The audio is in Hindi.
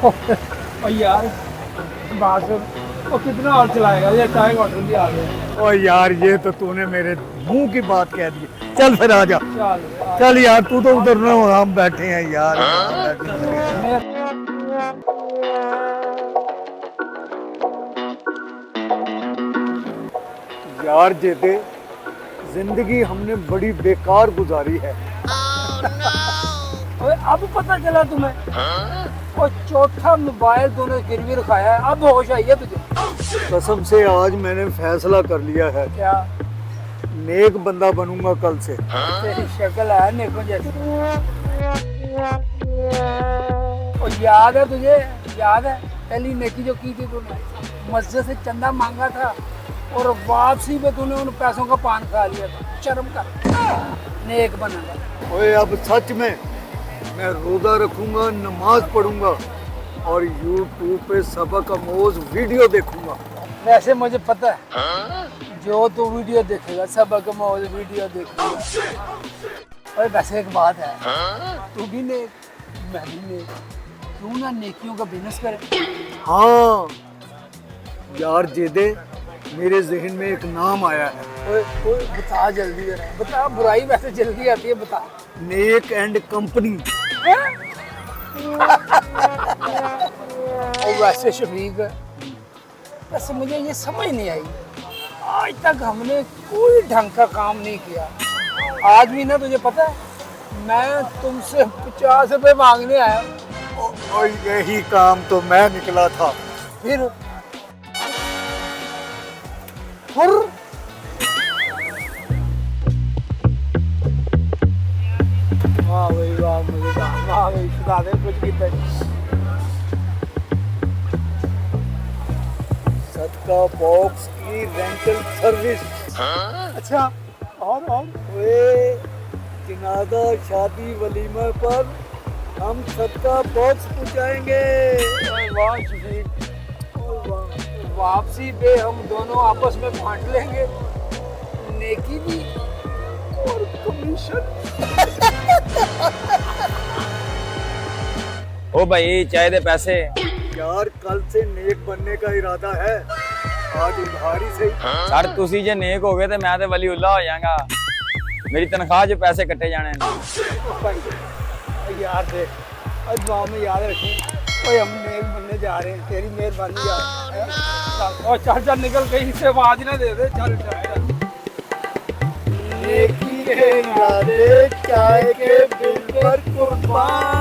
और यार बात वो कितना और चलाएगा, ये चाय का ऑर्डर भी आ गया। ओ यार ये तो तूने मेरे मुंह की बात कह दी। चल फिर आ जा। चल चल यार तू तो उधर ना हो, हम बैठे हैं यार। मैं यार जेदे, जिंदगी हमने बड़ी बेकार गुजारी है। ओए, अब पता चला तुम्हें? और चौथा मोबाइल तूने गिरवी रखाया है, अब होश आई है तुझे? कसम से आज मैंने फैसला कर लिया है, क्या? नेक बंदा बनूंगा कल से। तेरी शक्ल है नेको जैसी। और याद है तुझे, याद है पहली नेकी जो की थी तूने? मस्जिद से चंदा मांगा था और वापसी पे तूने उन पैसों का पान खा लिया था। शर्म कर, नेक बना। ओए अब सच में मैं रोजा रखूंगा, नमाज पढ़ूंगा और यूट्यूब पे सबक आमोज वीडियो देखूंगा। वैसे मुझे पता है जो तू वीडियो देखेगा, सबक आमोज वीडियो देखेगा। और वैसे एक बात है, तू भी नेक, मैं भी नेक, क्यों ना नेकियों का बिजनेस करे? हाँ यार जेदे, मेरे जहन में एक नाम आया है। ओए ओए बता जल्दी जरा, बता। बुराई वैसे जल्दी आती है, बता। Neck and company. और वैसे शफीक, वैसे मुझे ये समझ नहीं आई, आज तक हमने कोई ढंग का काम नहीं किया। आज भी ना, तुझे पता है मैं तुमसे 50 रुपए मांगने आया। और यही काम तो मैं निकला था। फिर वाह भाई वाह, मुझे वाह भाई, सुना दे कुछ कितना। सदका बॉक्स की रेंटल सर्विस। अच्छा, और वे जनाजा शादी वलीमा पर हम सदका बॉक्स पहुंचाएंगे। वाह शफीक, वाह। वापसी पे हम दोनों आपस में बांट लेंगे, नेकी भी और कमीशन। ओ भाई चाय दे पैसे। यार कल से नेक बनने का इरादा है, आज उधारी से। सर तुसी जे नेक हो गए तो मैं तो वली उल्ला हो जाऊंगा। मेरी तनख्वाह जो पैसे कटे जाने यार देख, और दुआ में याद रखें, ओए हम नेक बनने जा रहे हैं, तेरी मेहरबानी यार। और चल चल निकल, कहीं से आवाज ना दे दे। चल चल नेकी के इरादे चाय के बिल पर कुर्बान।